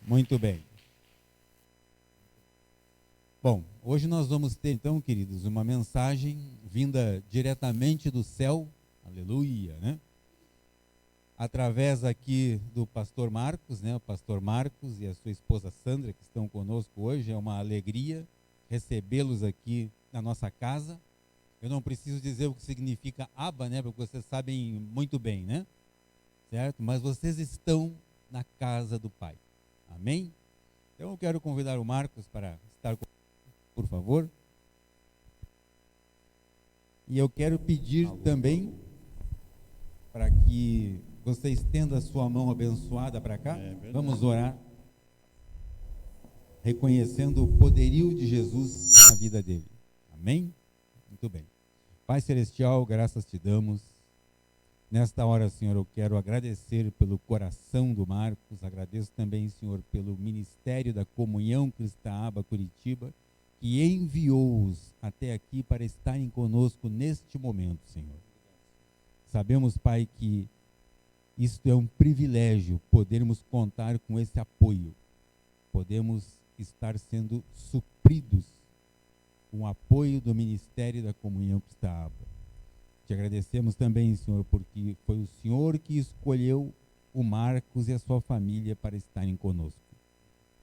Muito bem. Bom, hoje nós vamos ter então, queridos, uma mensagem vinda diretamente do céu, aleluia, né? Através aqui do pastor Marcos, né? O pastor Marcos e a sua esposa Sandra, que estão conosco hoje. É uma alegria recebê-los aqui na nossa casa. Eu não preciso dizer o que significa Abba, né? Porque vocês sabem muito bem, né? Certo? Mas vocês estão na casa do Pai. Amém? Então eu quero convidar o Marcos para estar conosco, por favor. E eu quero pedir também para que você estenda a sua mão abençoada para cá. Vamos orar, reconhecendo o poderio de Jesus na vida dele. Amém? Muito bem. Pai Celestial, graças te damos. Nesta hora, Senhor, eu quero agradecer pelo coração do Marcos, agradeço também, Senhor, pelo Ministério da Comunhão Cristã Abba Curitiba, que enviou-os até aqui para estarem conosco neste momento, Senhor. Sabemos, Pai, que isto é um privilégio, podermos contar com esse apoio, podemos estar sendo supridos com o apoio do Ministério da Comunhão Cristã Abba. Te agradecemos também, Senhor, porque foi o Senhor que escolheu o Marcos e a sua família para estarem conosco.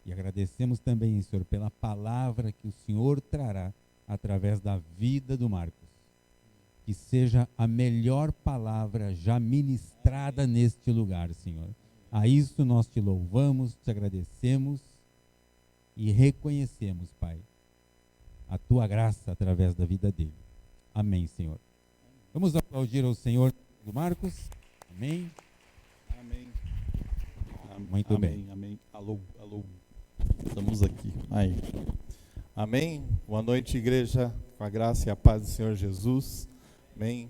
E agradecemos também, Senhor, pela palavra que o Senhor trará através da vida do Marcos. Que seja a melhor palavra já ministrada neste lugar, Senhor. A isso nós te louvamos, te agradecemos e reconhecemos, Pai, a tua graça através da vida dele. Amém, Senhor. Vamos aplaudir ao Senhor do Marcos. Amém. Amém. Muito amém, bem. Amém. Alô. Estamos aqui. Aí. Amém. Boa noite, igreja. Com a graça e a paz do Senhor Jesus. Amém.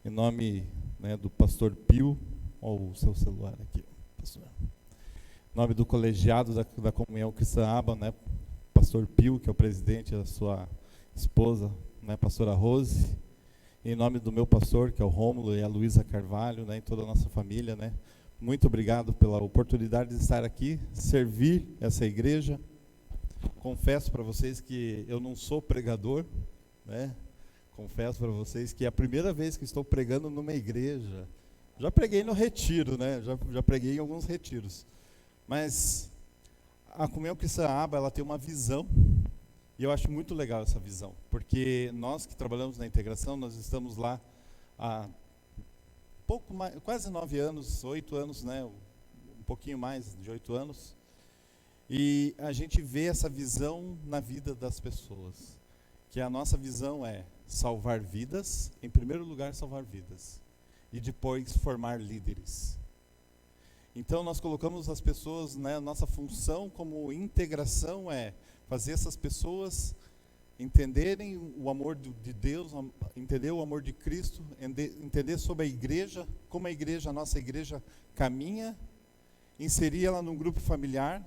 Em nome, né, do pastor Pio. Olha o seu celular aqui, pastor. Em nome do colegiado da Comunhão Cristã Abba, né, pastor Pio, que é o presidente, da sua esposa, né, pastora Rose. Em nome do meu pastor, que é o Rômulo, e a Luísa Carvalho, né, e toda a nossa família, né, muito obrigado pela oportunidade de estar aqui, servir essa igreja. Confesso para vocês que eu não sou pregador, né, confesso para vocês que é a primeira vez que estou pregando numa igreja. Já preguei no retiro, né, já preguei em alguns retiros, mas a Comunhão Cristã Abba, ela tem uma visão. E eu acho muito legal essa visão, porque nós que trabalhamos na integração, nós estamos lá há pouco mais, quase 9 anos, 8 anos, né, um pouquinho mais de 8 anos, e a gente vê essa visão na vida das pessoas, que a nossa visão é salvar vidas, em primeiro lugar salvar vidas, e depois formar líderes. Então nós colocamos as pessoas, né, nossa função como integração é fazer essas pessoas entenderem o amor de Deus, entender o amor de Cristo, entender sobre a igreja, como a igreja, a nossa igreja caminha, inserir ela num grupo familiar,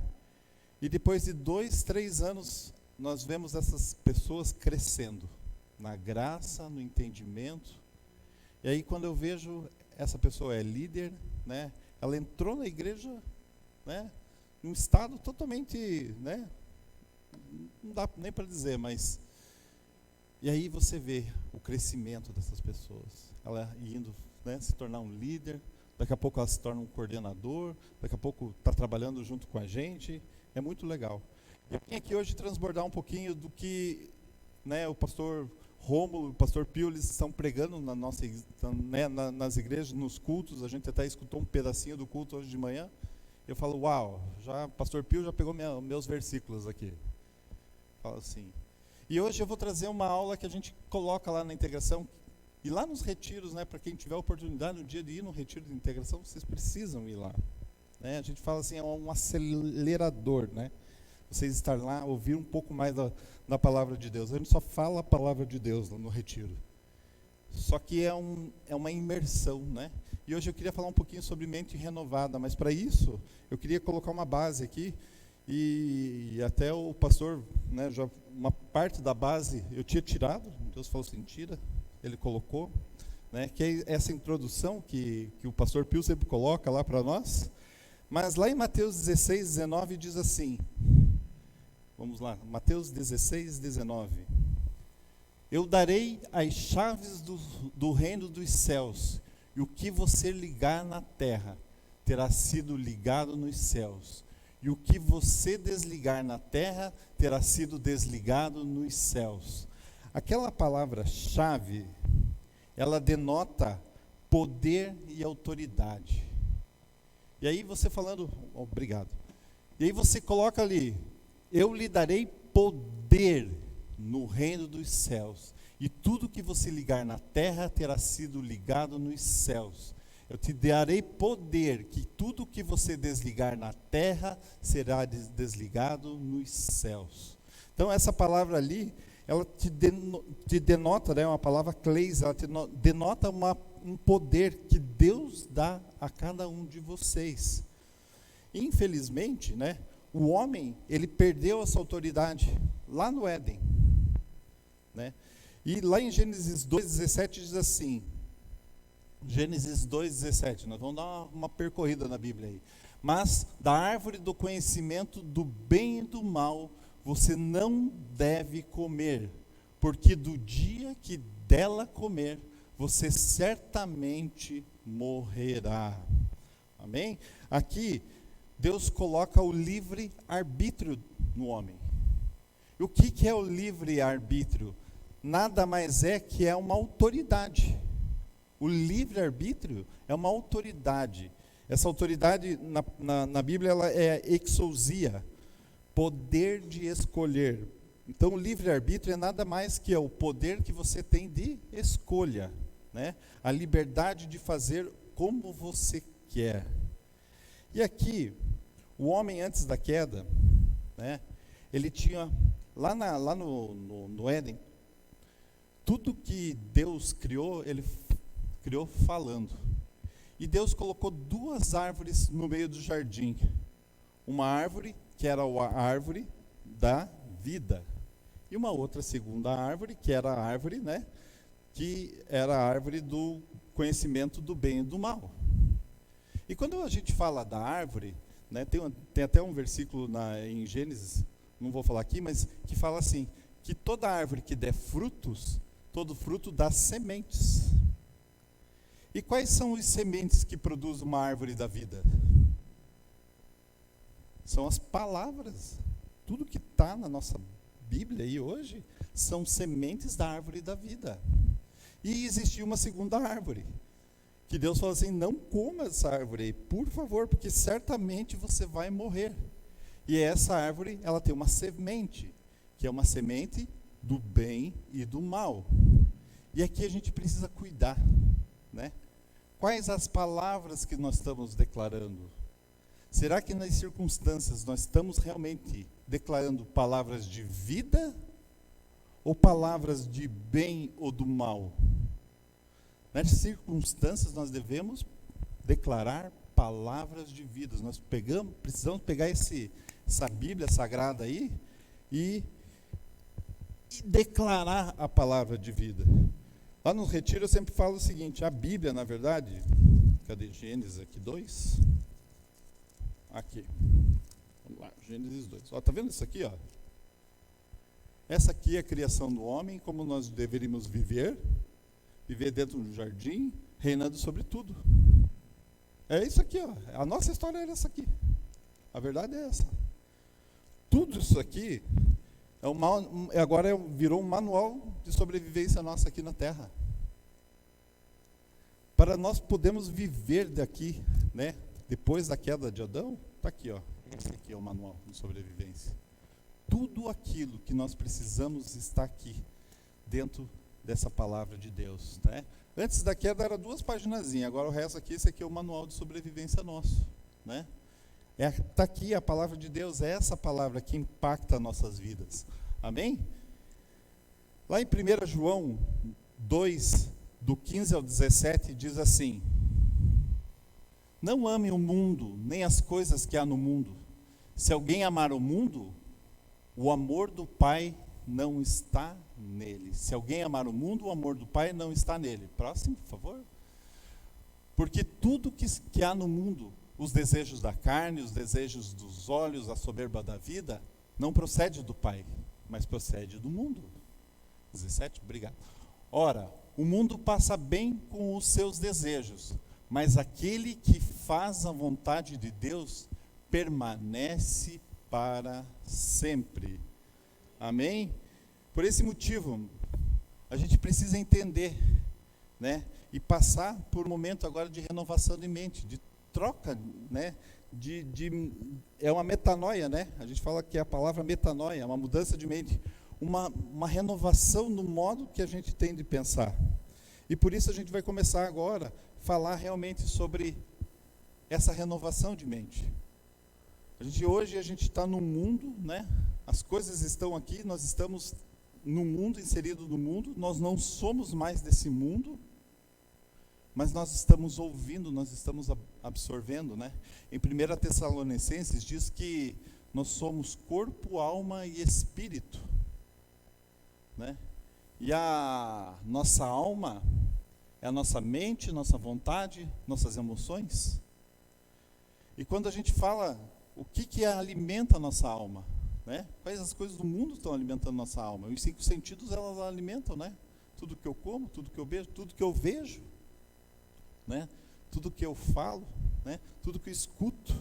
e depois de 2, 3 anos, nós vemos essas pessoas crescendo, na graça, no entendimento, e aí quando eu vejo, essa pessoa é líder, né, ela entrou na igreja, né, num estado totalmente, né, não dá nem para dizer, mas... E aí você vê o crescimento dessas pessoas. Ela indo, né, se tornar um líder, daqui a pouco ela se torna um coordenador, daqui a pouco está trabalhando junto com a gente. É muito legal. Eu vim aqui hoje transbordar um pouquinho do que, né, o pastor Rômulo e o pastor Pio, eles estão pregando na nossa, né, nas igrejas, nos cultos. A gente até escutou um pedacinho do culto hoje de manhã. Eu falo, uau, já, pastor Pio já pegou meus versículos aqui. Fala assim. E hoje eu vou trazer uma aula que a gente coloca lá na integração, e lá nos retiros, né, para quem tiver oportunidade no dia de ir no retiro de integração, vocês precisam ir lá. Né? A gente fala assim, é um acelerador, né? Vocês estar lá, ouvir um pouco mais da palavra de Deus. A gente só fala a palavra de Deus no retiro. Só que é uma imersão, né? E hoje eu queria falar um pouquinho sobre mente renovada, mas para isso eu queria colocar uma base aqui. E até o pastor, né, já uma parte da base eu tinha tirado, Deus falou assim, tira, ele colocou, né, que é essa introdução que o pastor Pio sempre coloca lá para nós, Mas lá em Mateus 16, 19 diz assim, vamos lá, Mateus 16, 19. Eu darei as chaves do reino dos céus, e o que você ligar na terra terá sido ligado nos céus, e o que você desligar na terra terá sido desligado nos céus. Aquela palavra chave, ela denota poder e autoridade. E aí você falando, obrigado. E aí você coloca ali, eu lhe darei poder no reino dos céus, e tudo que você ligar na terra terá sido ligado nos céus. Eu te darei poder, que tudo que você desligar na terra será desligado nos céus. Então essa palavra ali, ela te denota, né, uma palavra kleis, ela te denota um poder que Deus dá a cada um de vocês. Infelizmente, né, o homem, ele perdeu essa autoridade lá no Éden, né? E lá em Gênesis 2,17 diz assim, Gênesis 2,17, nós vamos dar uma percorrida na Bíblia aí. Mas da árvore do conhecimento do bem e do mal, você não deve comer, porque do dia que dela comer, você certamente morrerá. Amém? Aqui, Deus coloca o livre-arbítrio no homem. E o que é o livre-arbítrio? Nada mais é que é uma autoridade. O livre-arbítrio é uma autoridade. Essa autoridade, na Bíblia, ela é exousia, poder de escolher. Então, o livre-arbítrio é nada mais que o poder que você tem de escolha, né? A liberdade de fazer como você quer. E aqui, o homem antes da queda, né, ele tinha, lá no Éden, tudo que Deus criou, ele criou falando. E Deus colocou duas árvores no meio do jardim. Uma árvore, que era a árvore da vida. E uma outra segunda árvore, que era a árvore, né, que era a árvore do conhecimento do bem e do mal. E quando a gente fala da árvore, né, tem até um versículo em Gênesis, não vou falar aqui, mas que fala assim, que toda árvore que der frutos, todo fruto dá sementes. E quais são as sementes que produz uma árvore da vida? São as palavras. Tudo que está na nossa Bíblia aí hoje são sementes da árvore da vida. E existia uma segunda árvore, que Deus falou assim, não coma essa árvore aí, por favor, porque certamente você vai morrer. E essa árvore, ela tem uma semente, que é uma semente do bem e do mal. E aqui a gente precisa cuidar, né? Quais as palavras que nós estamos declarando? Será que nas circunstâncias nós estamos realmente declarando palavras de vida ou palavras de bem ou do mal? Nas circunstâncias nós devemos declarar palavras de vida. Nós precisamos pegar essa Bíblia sagrada aí e declarar a palavra de vida. Lá no retiro eu sempre falo o seguinte, a Bíblia, na verdade, cadê Gênesis aqui 2? Aqui. Vamos lá, Gênesis 2. Ó, tá vendo isso aqui, ó? Essa aqui é a criação do homem, como nós deveríamos viver dentro do jardim, reinando sobre tudo. É isso aqui, ó. A nossa história era essa aqui. A verdade é essa. Tudo isso aqui agora virou um manual de sobrevivência nossa aqui na Terra. Para nós podermos viver daqui, né? Depois da queda de Adão, está aqui, ó. Esse aqui é o manual de sobrevivência. Tudo aquilo que nós precisamos está aqui, dentro dessa palavra de Deus, né? Antes da queda era 2 paginazinhas, agora o resto aqui, esse aqui é o manual de sobrevivência nosso, né? Está aqui a palavra de Deus, é essa palavra que impacta nossas vidas. Amém? Lá em 1 João 2, do 15 ao 17, diz assim, não ame o mundo, nem as coisas que há no mundo. Se alguém amar o mundo, o amor do Pai não está nele. Se alguém amar o mundo, o amor do Pai não está nele. Próximo, por favor. Porque tudo que há no mundo, os desejos da carne, os desejos dos olhos, a soberba da vida, não procede do Pai, mas procede do mundo. 17, obrigado. Ora, o mundo passa bem com os seus desejos, mas aquele que faz a vontade de Deus permanece para sempre. Amém? Por esse motivo, a gente precisa entender, né? E passar por um momento agora de renovação de mente, de troca, né? É uma metanoia, né? A gente fala que é a palavra metanoia, uma mudança de mente, uma renovação no modo que a gente tem de pensar. E por isso a gente vai começar agora a falar realmente sobre essa renovação de mente. Hoje a gente está no mundo, né? As coisas estão aqui, nós estamos no mundo, inserido no mundo, nós não somos mais desse mundo, mas nós estamos ouvindo, nós estamos absorvendo, né? Em 1 Tessalonicenses diz que nós somos corpo, alma e espírito, né? E a nossa alma é a nossa mente, nossa vontade, nossas emoções. E quando a gente fala, o que alimenta a nossa alma? Né? Quais as coisas do mundo estão alimentando nossa alma? Os 5 sentidos, elas alimentam, né? Tudo que eu como, tudo que eu beijo, tudo que eu vejo, né? Tudo que eu falo, né? Tudo que eu escuto,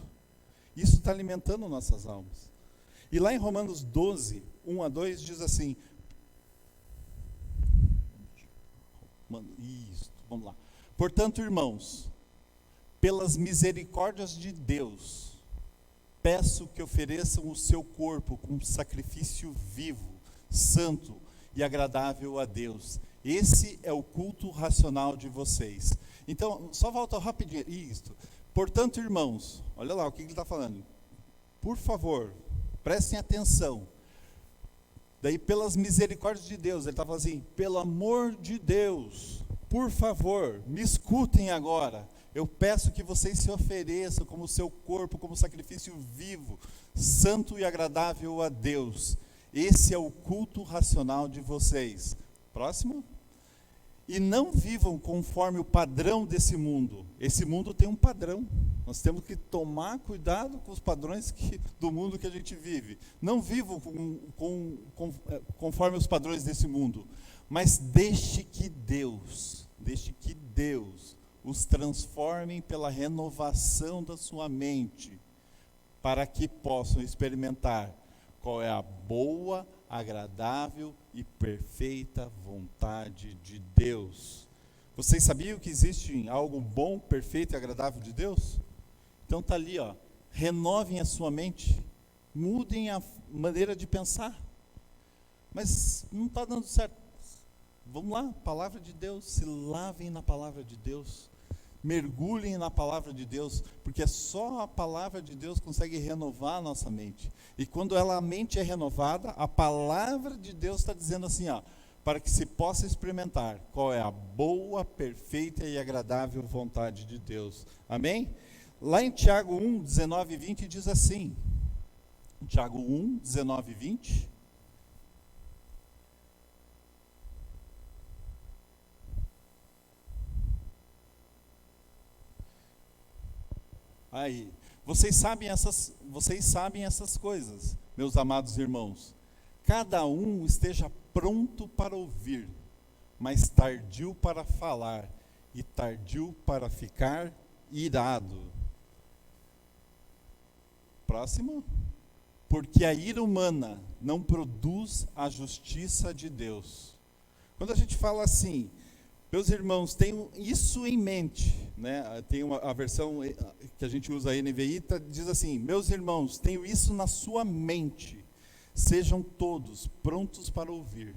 isso está alimentando nossas almas. E lá em Romanos 12, 1 a 2, diz assim, vamos lá. Portanto, irmãos, pelas misericórdias de Deus, peço que ofereçam o seu corpo como sacrifício vivo, santo e agradável a Deus. Esse é o culto racional de vocês. Então, só volta rapidinho. Isto. Portanto, irmãos, olha lá o que ele está falando. Por favor, prestem atenção. Daí, pelas misericórdias de Deus, ele está falando assim, pelo amor de Deus, por favor, me escutem agora. Eu peço que vocês se ofereçam como seu corpo, como sacrifício vivo, santo e agradável a Deus. Esse é o culto racional de vocês. Próximo. E não vivam conforme o padrão desse mundo. Esse mundo tem um padrão. Nós temos que tomar cuidado com os padrões do mundo que a gente vive. Não vivam conforme os padrões desse mundo. Mas deixe que Deus os transformem pela renovação da sua mente, para que possam experimentar qual é a boa, agradável e perfeita vontade de Deus. Vocês sabiam que existe algo bom, perfeito e agradável de Deus? Então está ali, ó, renovem a sua mente, mudem a maneira de pensar. Mas não está dando certo. Vamos lá, palavra de Deus, se lavem na palavra de Deus, mergulhem na palavra de Deus, porque só a palavra de Deus consegue renovar a nossa mente. E quando a mente é renovada, a palavra de Deus está dizendo assim, ó, para que se possa experimentar qual é a boa, perfeita e agradável vontade de Deus. Amém? Lá em Tiago 1, 19 e 20 diz assim, Tiago 1, 19 e 20... Aí, vocês sabem essas coisas, meus amados irmãos. Cada um esteja pronto para ouvir, mas tardio para falar e tardio para ficar irado. Próximo. Porque a ira humana não produz a justiça de Deus. Quando a gente fala assim, meus irmãos, tenham isso em mente, né? Tem a versão que a gente usa aí, NVI, diz assim, meus irmãos, tenham isso na sua mente, sejam todos prontos para ouvir,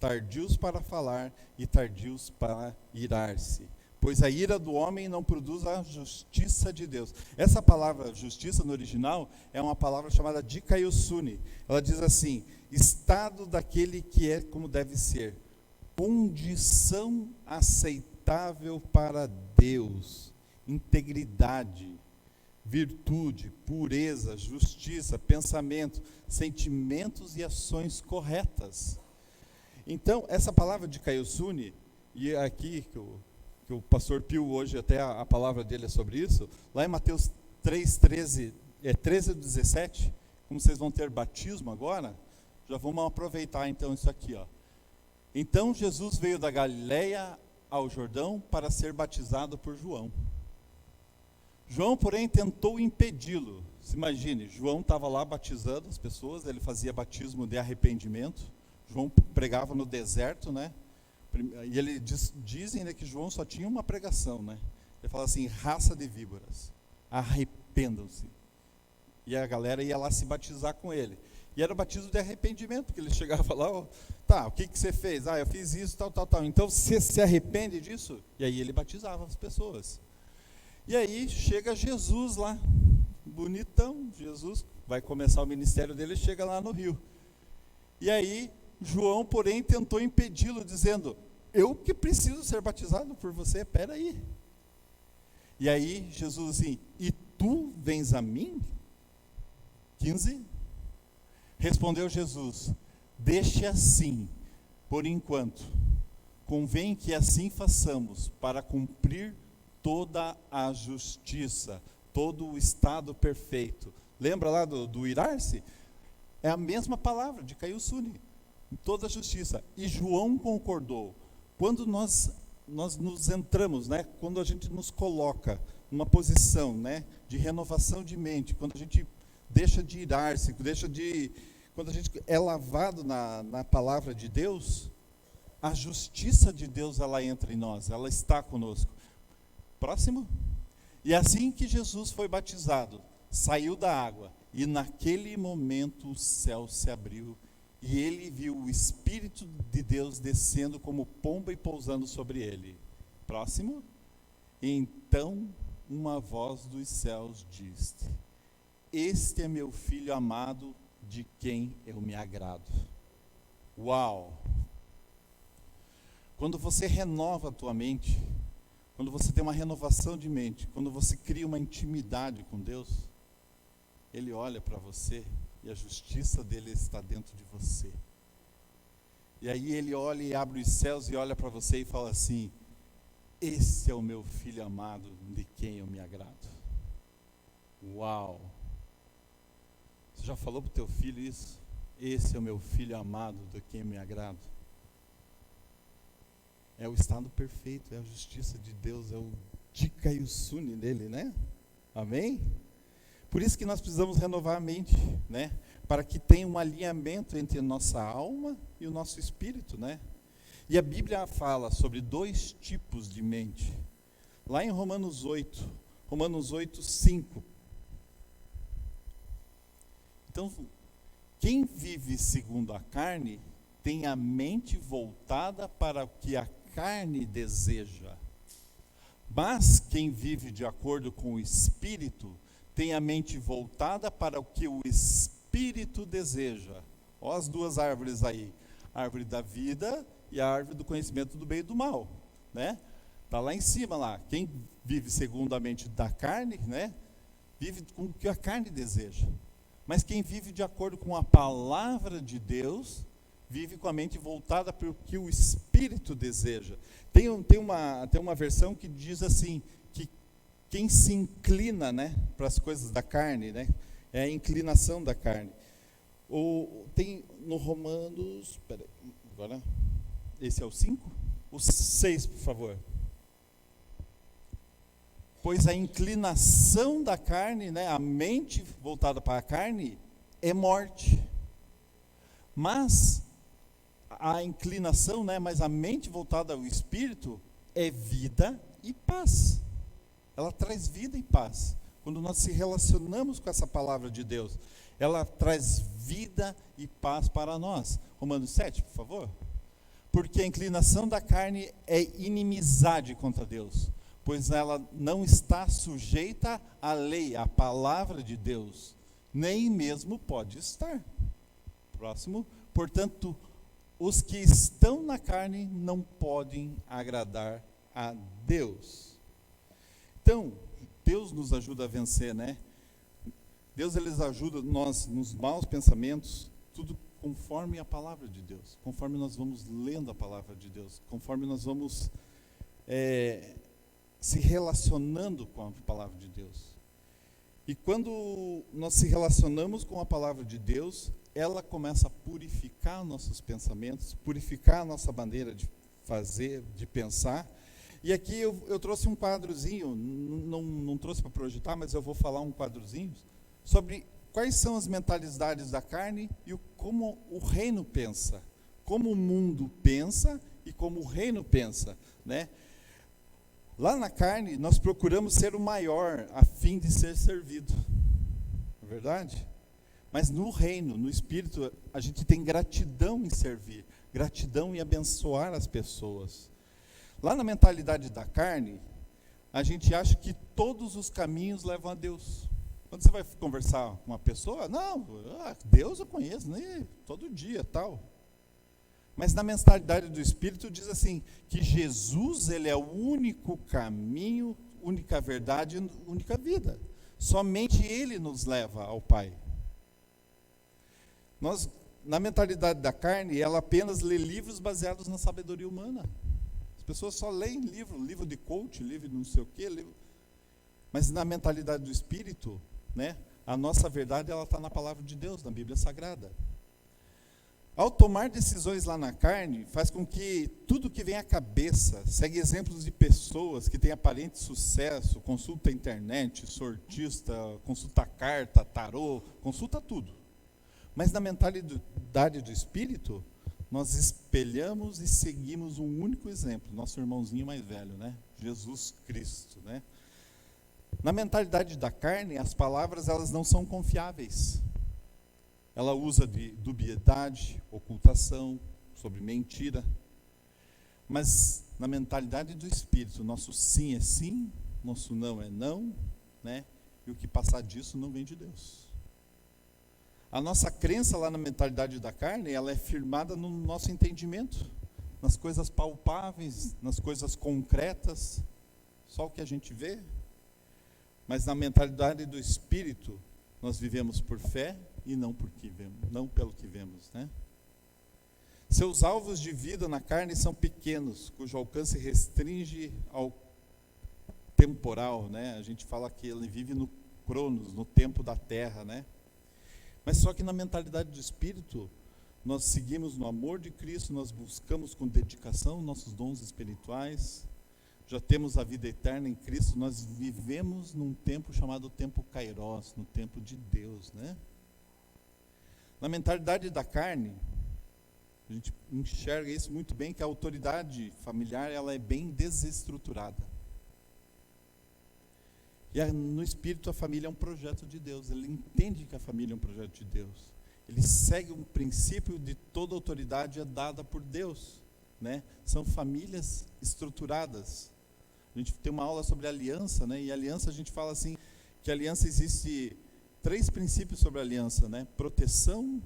tardios para falar e tardios para irar-se, pois a ira do homem não produz a justiça de Deus. Essa palavra justiça no original é uma palavra chamada dikaiosune. Ela diz assim, estado daquele que é como deve ser, condição aceitável para Deus, integridade, virtude, pureza, justiça, pensamento, sentimentos e ações corretas. Então, essa palavra de Kaiosune, e aqui que o pastor Pio hoje, até a palavra dele é sobre isso, lá em Mateus 3, 13 a 17, como vocês vão ter batismo agora, já vamos aproveitar então isso aqui, ó. Então Jesus veio da Galileia ao Jordão para ser batizado por João. João, porém, tentou impedi-lo. Se imagine, João estava lá batizando as pessoas, ele fazia batismo de arrependimento. João pregava no deserto, né? E ele dizem, né, que João só tinha uma pregação, né? Ele fala assim: raça de víboras, arrependam-se. E a galera ia lá se batizar com ele. E era o batismo de arrependimento, porque ele chegava lá, ó, tá, o que você fez? Ah, eu fiz isso, tal. Então você se arrepende disso? E aí ele batizava as pessoas. E aí chega Jesus lá, bonitão, Jesus vai começar o ministério dele, chega lá no rio. E aí João, porém, tentou impedi-lo, dizendo: eu que preciso ser batizado por você, peraí. E aí Jesus assim: e tu vens a mim? 15. Respondeu Jesus: deixe assim, por enquanto. Convém que assim façamos, para cumprir toda a justiça, todo o estado perfeito. Lembra lá do irar-se? É a mesma palavra de Caio Suni, toda a justiça. E João concordou. Quando nós nos entramos, né, quando a gente nos coloca numa posição, né, de renovação de mente, quando a gente deixa de irar-se, quando a gente é lavado na palavra de Deus, a justiça de Deus, ela entra em nós, ela está conosco. Próximo. E assim que Jesus foi batizado, saiu da água, e naquele momento o céu se abriu, e ele viu o Espírito de Deus descendo como pomba e pousando sobre ele. Próximo. Então uma voz dos céus disse: este é meu filho amado, de quem eu me agrado. Uau! Quando você renova a tua mente, quando você tem uma renovação de mente, quando você cria uma intimidade com Deus, Ele olha para você e a justiça dele está dentro de você. E aí Ele olha e abre os céus e olha para você e fala assim: esse é o meu filho amado, de quem eu me agrado. Uau! Você já falou para o teu filho isso? Esse é o meu filho amado, de quem eu me agrado. É o estado perfeito, é a justiça de Deus, é o Tika e o Suni dele, né? Amém? Por isso que nós precisamos renovar a mente, né? Para que tenha um alinhamento entre a nossa alma e o nosso espírito, né? E a Bíblia fala sobre 2 tipos de mente. Lá em Romanos 8, 5. Então, quem vive segundo a carne tem a mente voltada para o que a carne deseja. Mas quem vive de acordo com o Espírito tem a mente voltada para o que o Espírito deseja. Olha as 2 árvores aí, a árvore da vida e a árvore do conhecimento do bem e do mal, né? Está lá em cima lá. Quem vive segundo a mente da carne, né, vive com o que a carne deseja. Mas quem vive de acordo com a palavra de Deus, vive com a mente voltada para o que o Espírito deseja. Tem uma versão que diz assim, que quem se inclina, né, para as coisas da carne, né, é a inclinação da carne. Tem no Romanos, agora, esse é o 5? O 6, por favor. Pois a inclinação da carne, né, a mente voltada para a carne, é morte. Mas a inclinação, né, mas a mente voltada ao Espírito é vida e paz. Ela traz vida e paz. Quando nós se relacionamos com essa palavra de Deus, ela traz vida e paz para nós. Romanos 7, por favor. Porque a inclinação da carne é inimizade contra Deus, pois ela não está sujeita à lei, à palavra de Deus, nem mesmo pode estar. Próximo. Portanto, os que estão na carne não podem agradar a Deus. Então, Deus nos ajuda a vencer, né? Deus, Ele ajuda nós nos maus pensamentos, tudo conforme a palavra de Deus, conforme nós vamos lendo a palavra de Deus, conforme nós vamos se relacionando com a palavra de Deus. E quando nós se relacionamos com a palavra de Deus, ela começa a purificar nossos pensamentos, purificar a nossa maneira de fazer, de pensar. E aqui eu trouxe um quadrozinho, não trouxe para projetar, mas eu vou falar um quadrozinho sobre quais são as mentalidades da carne e como o reino pensa, como o mundo pensa e como o reino pensa, né? Lá na carne, nós procuramos ser o maior, a fim de ser servido. Não é verdade? Mas no reino, no espírito, a gente tem gratidão em servir, gratidão em abençoar as pessoas. Lá na mentalidade da carne, a gente acha que todos os caminhos levam a Deus. Quando você vai conversar com uma pessoa, não, Deus eu conheço, né, todo dia, tal. Mas na mentalidade do Espírito diz assim, que Jesus, ele é o único caminho, única verdade, única vida. Somente Ele nos leva ao Pai. Nós, na mentalidade da carne, ela apenas lê livros baseados na sabedoria humana. As pessoas só leem livro de coach, livro de não sei o quê. Mas na mentalidade do Espírito, né, a nossa verdade está na palavra de Deus, na Bíblia Sagrada. Ao tomar decisões lá na carne, faz com que tudo que vem à cabeça, segue exemplos de pessoas que têm aparente sucesso, consulta a internet, sortista, consulta carta, tarô, consulta tudo. Mas na mentalidade do Espírito, nós espelhamos e seguimos um único exemplo, nosso irmãozinho mais velho, né? Jesus Cristo, né? Na mentalidade da carne, as palavras elas não são confiáveis. Ela usa de dubiedade, ocultação, sobre mentira. Mas na mentalidade do Espírito, nosso sim é sim, nosso não é não, né? E o que passar disso não vem de Deus. A nossa crença lá na mentalidade da carne, ela é firmada no nosso entendimento, nas coisas palpáveis, nas coisas concretas, só o que a gente vê. Mas na mentalidade do Espírito, nós vivemos por fé e não pelo que vemos, né? Seus alvos de vida na carne são pequenos, cujo alcance restringe ao temporal, né? A gente fala que ele vive no cronos, no tempo da terra, né? Mas só que na mentalidade do Espírito, nós seguimos no amor de Cristo, nós buscamos com dedicação nossos dons espirituais, já temos a vida eterna em Cristo, nós vivemos num tempo chamado tempo Kairos, no tempo de Deus, né? Na mentalidade da carne, a gente enxerga isso muito bem, que a autoridade familiar ela é bem desestruturada. E no Espírito a família é um projeto de Deus, ele entende que a família é um projeto de Deus. Ele segue um princípio de toda autoridade é dada por Deus, né? São famílias estruturadas. A gente tem uma aula sobre aliança, né? E aliança a gente fala assim, que aliança existe 3 princípios sobre a aliança, né? Proteção,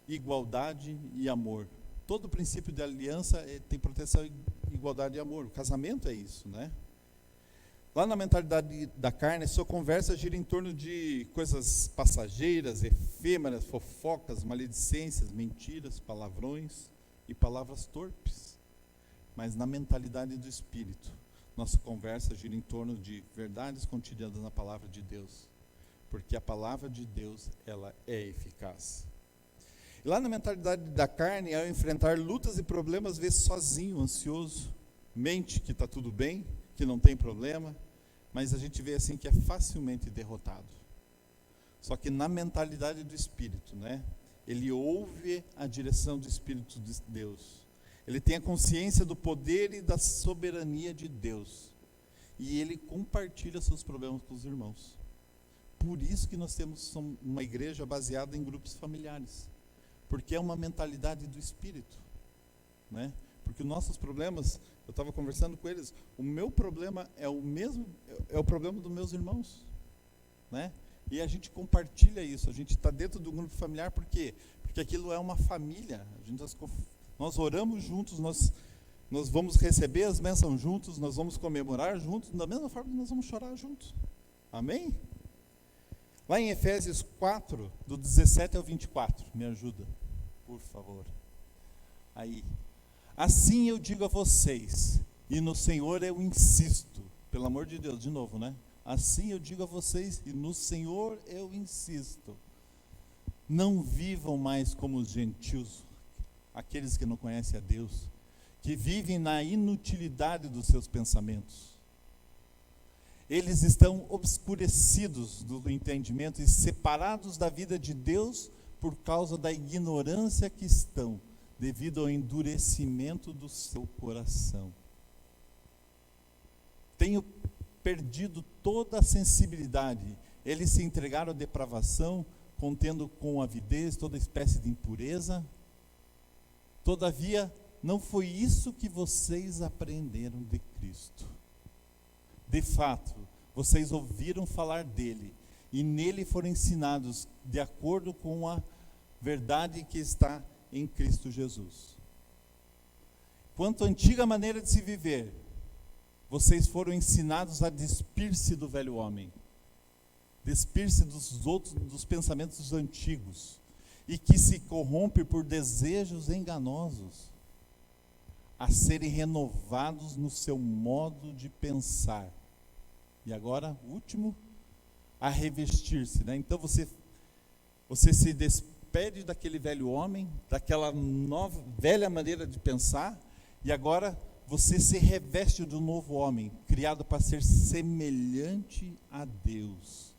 igualdade e amor. Todo princípio de aliança tem proteção, igualdade e amor. O casamento é isso, né? Lá na mentalidade da carne, a sua conversa gira em torno de coisas passageiras, efêmeras, fofocas, maledicências, mentiras, palavrões e palavras torpes. Mas na mentalidade do Espírito, nossa conversa gira em torno de verdades contidas na palavra de Deus. Porque a palavra de Deus, ela é eficaz. E lá na mentalidade da carne, ao enfrentar lutas e problemas, vê sozinho, ansioso, mente que está tudo bem, que não tem problema, mas a gente vê assim que é facilmente derrotado. Só que na mentalidade do Espírito, né? Ele ouve a direção do Espírito de Deus. Ele tem a consciência do poder e da soberania de Deus. E ele compartilha seus problemas com os irmãos. Por isso que nós temos uma igreja baseada em grupos familiares. Porque é uma mentalidade do Espírito, né? Porque os nossos problemas, eu estava conversando com eles, o meu problema é o mesmo, é o problema dos meus irmãos, né? E a gente compartilha isso, a gente está dentro do grupo familiar, por quê? Porque aquilo é uma família, nós oramos juntos, nós vamos receber as bênçãos juntos, nós vamos comemorar juntos, da mesma forma que nós vamos chorar juntos, amém? Lá em Efésios 4, do 17 ao 24, me ajuda, por favor, aí. Assim eu digo a vocês, e no Senhor eu insisto, pelo amor de Deus, de novo, né? assim eu digo a vocês, e no Senhor eu insisto, não vivam mais como os gentios, aqueles que não conhecem a Deus, que vivem na inutilidade dos seus pensamentos. Eles estão obscurecidos do entendimento e separados da vida de Deus por causa da ignorância que estão, devido ao endurecimento do seu coração. Tenho perdido toda a sensibilidade. Eles se entregaram à depravação, contendo com avidez toda espécie de impureza. Todavia, não foi isso que vocês aprenderam de Cristo. De fato, vocês ouviram falar dele, e nele foram ensinados de acordo com a verdade que está em Cristo Jesus. Quanto à antiga maneira de se viver, vocês foram ensinados a despir-se do velho homem, despir-se dos pensamentos antigos, e que se corrompe por desejos enganosos, a serem renovados no seu modo de pensar. E agora, último, a revestir-se, né? Então você se despede daquele velho homem, daquela nova, velha maneira de pensar, e agora você se reveste de um novo homem, criado para ser semelhante a Deus,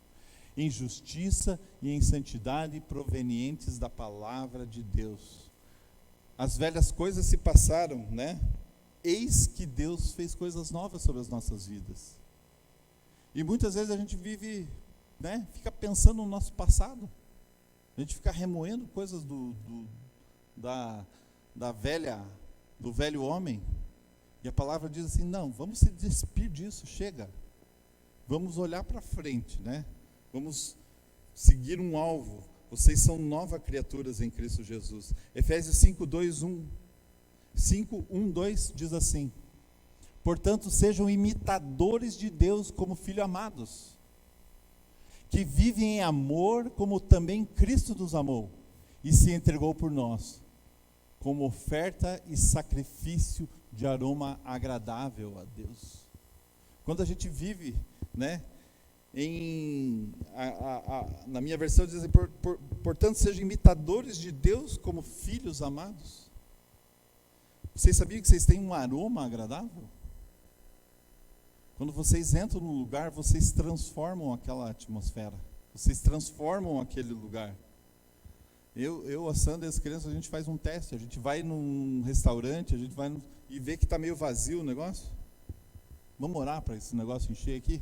em justiça e em santidade provenientes da palavra de Deus. As velhas coisas se passaram, né? Eis que Deus fez coisas novas sobre as nossas vidas. E muitas vezes a gente vive, né? Fica pensando no nosso passado. A gente fica remoendo coisas do velho homem. E a palavra diz assim, não, vamos se despir disso, chega. Vamos olhar para frente, né? Vamos seguir um alvo. Vocês são novas criaturas em Cristo Jesus. Efésios 5:2 diz assim: portanto, sejam imitadores de Deus como filhos amados, que vivem em amor como também Cristo nos amou e se entregou por nós, como oferta e sacrifício de aroma agradável a Deus. Quando a gente vive, né? Na minha versão diz assim, portanto, sejam imitadores de Deus como filhos amados. Vocês sabiam que vocês têm um aroma agradável? Quando vocês entram no lugar, vocês transformam aquela atmosfera, vocês transformam aquele lugar. A Sandra e as crianças, a gente faz um teste, a gente vai num restaurante, a gente vai e vê que está meio vazio o negócio. Vamos orar para esse negócio encher aqui?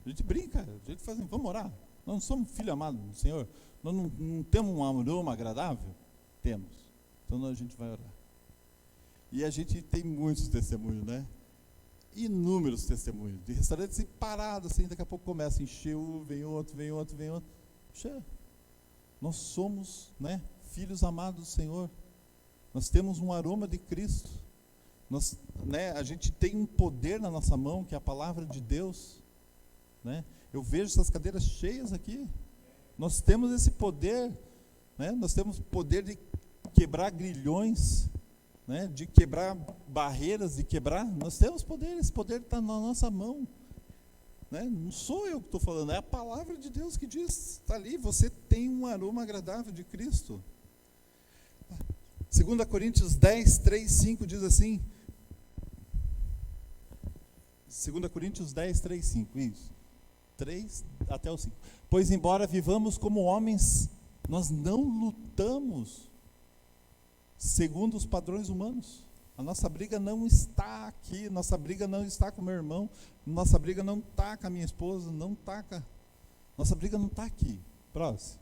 A gente brinca, a gente faz assim, vamos orar. Nós não somos filhos amados do Senhor? Nós não temos um aroma agradável? Temos. Então a gente vai orar. E a gente tem muitos testemunhos, né? Inúmeros testemunhos. De restaurantes parados, assim, daqui a pouco começa a encher, vem outro. Puxa, nós somos, né, filhos amados do Senhor. Nós temos um aroma de Cristo. A gente tem um poder na nossa mão, que é a palavra de Deus. Né? Eu vejo essas cadeiras cheias aqui. Nós temos esse poder, né? Nós temos poder de quebrar grilhões, né? De quebrar barreiras, nós temos poder, esse poder está na nossa mão, né? Não sou eu que estou falando, é a palavra de Deus que diz, está ali, você tem um aroma agradável de Cristo. 2 Coríntios 10, 3, 5 diz assim, 2 Coríntios 10, 3, 5, isso. 3 até o 5. Pois embora vivamos como homens, nós não lutamos segundo os padrões humanos. A nossa briga não está aqui, nossa briga não está com meu irmão, nossa briga não está com a minha esposa, nossa briga não está aqui. Próximo.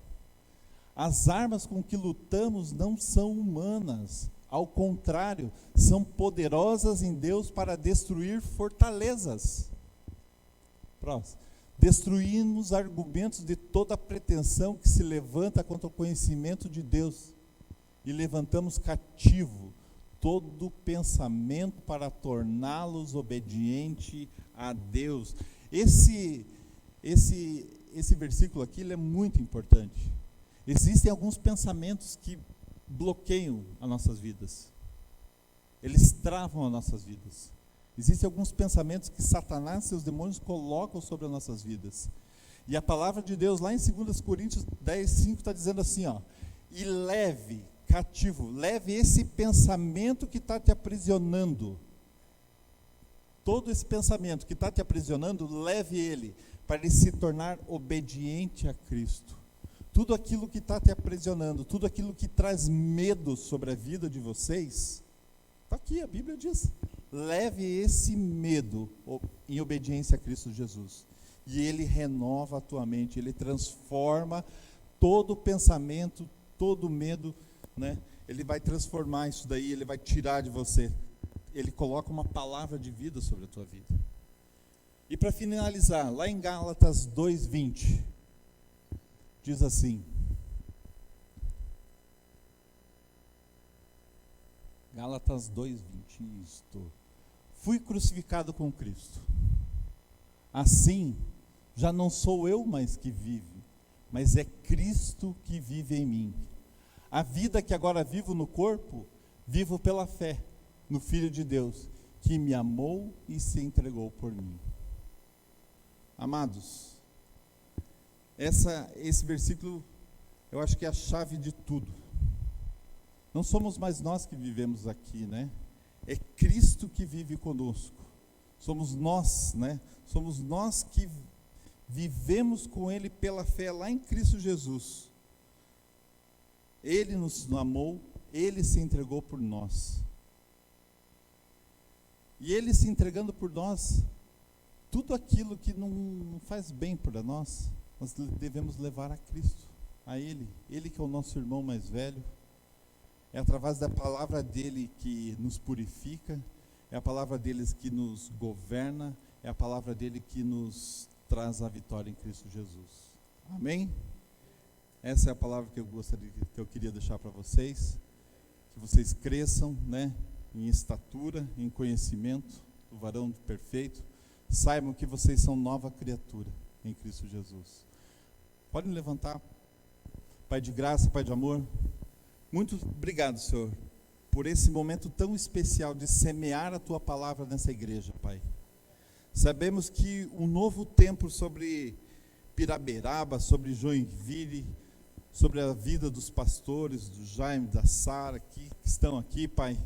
As armas com que lutamos não são humanas, ao contrário, são poderosas em Deus para destruir fortalezas. Próximo. Destruímos argumentos de toda pretensão que se levanta contra o conhecimento de Deus e levantamos cativo todo pensamento para torná-los obediente a Deus. Esse versículo aqui ele é muito importante. Existem alguns pensamentos que bloqueiam as nossas vidas. Eles travam as nossas vidas. Existem alguns pensamentos que Satanás e seus demônios colocam sobre as nossas vidas. E a palavra de Deus, lá em 2 Coríntios 10:5, está dizendo assim, ó, e leve cativo, leve esse pensamento que está te aprisionando. Todo esse pensamento que está te aprisionando, leve ele, para ele se tornar obediente a Cristo. Tudo aquilo que está te aprisionando, tudo aquilo que traz medo sobre a vida de vocês, está aqui, a Bíblia diz, leve esse medo em obediência a Cristo Jesus. E ele renova a tua mente, ele transforma todo pensamento, todo medo, né? Ele vai transformar isso daí, ele vai tirar de você. Ele coloca uma palavra de vida sobre a tua vida. E para finalizar, lá em Gálatas 2:20, diz assim, Gálatas 2:20, isto, fui crucificado com Cristo, assim, já não sou eu mais que vive, mas é Cristo que vive em mim. A vida que agora vivo no corpo, vivo pela fé no Filho de Deus, que me amou e se entregou por mim. Amados, esse versículo, eu acho que é a chave de tudo. Não somos mais nós que vivemos aqui, né? É Cristo que vive conosco. Somos nós, né? Somos nós que vivemos com Ele pela fé lá em Cristo Jesus. Ele nos amou, Ele se entregou por nós. E Ele se entregando por nós, tudo aquilo que não faz bem para nós devemos levar a Cristo, a Ele. Ele que é o nosso irmão mais velho. É através da palavra dEle que nos purifica, é a palavra dEle que nos governa, é a palavra dEle que nos traz a vitória em Cristo Jesus. Amém? Essa é a palavra que eu queria deixar para vocês, que vocês cresçam, né, em estatura, em conhecimento do varão perfeito, saibam que vocês são nova criatura em Cristo Jesus. Pode me levantar? Pai de graça, Pai de amor, muito obrigado, Senhor, por esse momento tão especial de semear a Tua palavra nessa igreja, Pai. Sabemos que um novo tempo sobre Piraberaba, sobre Joinville, sobre a vida dos pastores, do Jaime, da Sara, que estão aqui, Pai,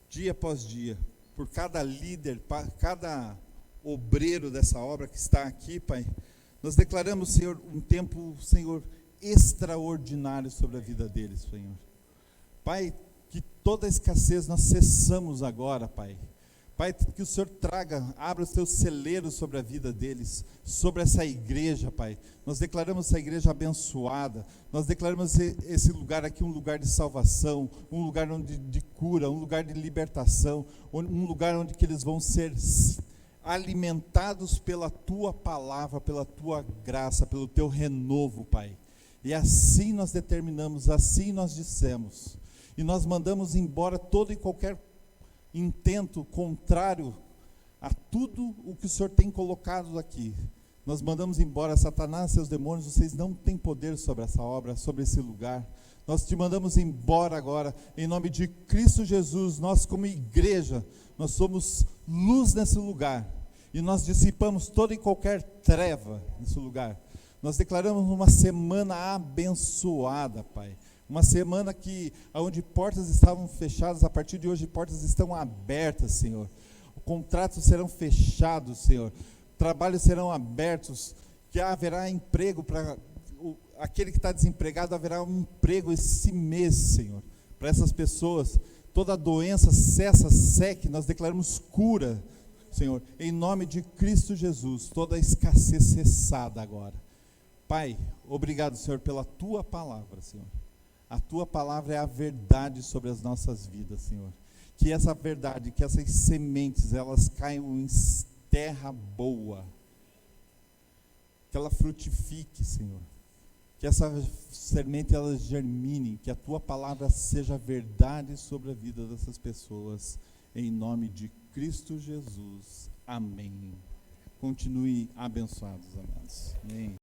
dia após dia, por cada líder, cada obreiro dessa obra que está aqui, Pai, nós declaramos, Senhor, um tempo, Senhor, extraordinário sobre a vida deles, Senhor. Pai, que toda a escassez nós cessamos agora, Pai. Pai, que o Senhor abra os teus celeiros sobre a vida deles, sobre essa igreja, Pai. Nós declaramos essa igreja abençoada, nós declaramos esse lugar aqui um lugar de salvação, um lugar de cura, um lugar de libertação, um lugar onde que eles vão ser alimentados pela Tua palavra, pela Tua graça, pelo Teu renovo, Pai. E assim nós determinamos, assim nós dissemos, e nós mandamos embora todo e qualquer intento contrário a tudo o que o Senhor tem colocado aqui. Nós mandamos embora Satanás e seus demônios, vocês não têm poder sobre essa obra, sobre esse lugar. Nós te mandamos embora agora, em nome de Cristo Jesus. Nós como igreja, nós somos luz nesse lugar, e nós dissipamos toda e qualquer treva nesse lugar. Nós declaramos uma semana abençoada, Pai. Uma semana onde portas estavam fechadas, a partir de hoje portas estão abertas, Senhor. Contratos serão fechados, Senhor. Trabalhos serão abertos, que haverá emprego para aquele que está desempregado, haverá um emprego esse mês, Senhor. Para essas pessoas, toda doença cessa, seque, nós declaramos cura, Senhor. Em nome de Cristo Jesus, toda a escassez cessada agora. Pai, obrigado, Senhor, pela Tua palavra, Senhor. A Tua palavra é a verdade sobre as nossas vidas, Senhor. Que essa verdade, que essas sementes, elas caiam em terra boa. Que ela frutifique, Senhor. Que essa semente, ela germine. Que a Tua palavra seja verdade sobre a vida dessas pessoas. Em nome de Cristo Jesus. Amém. Continue abençoados, amados. Amém.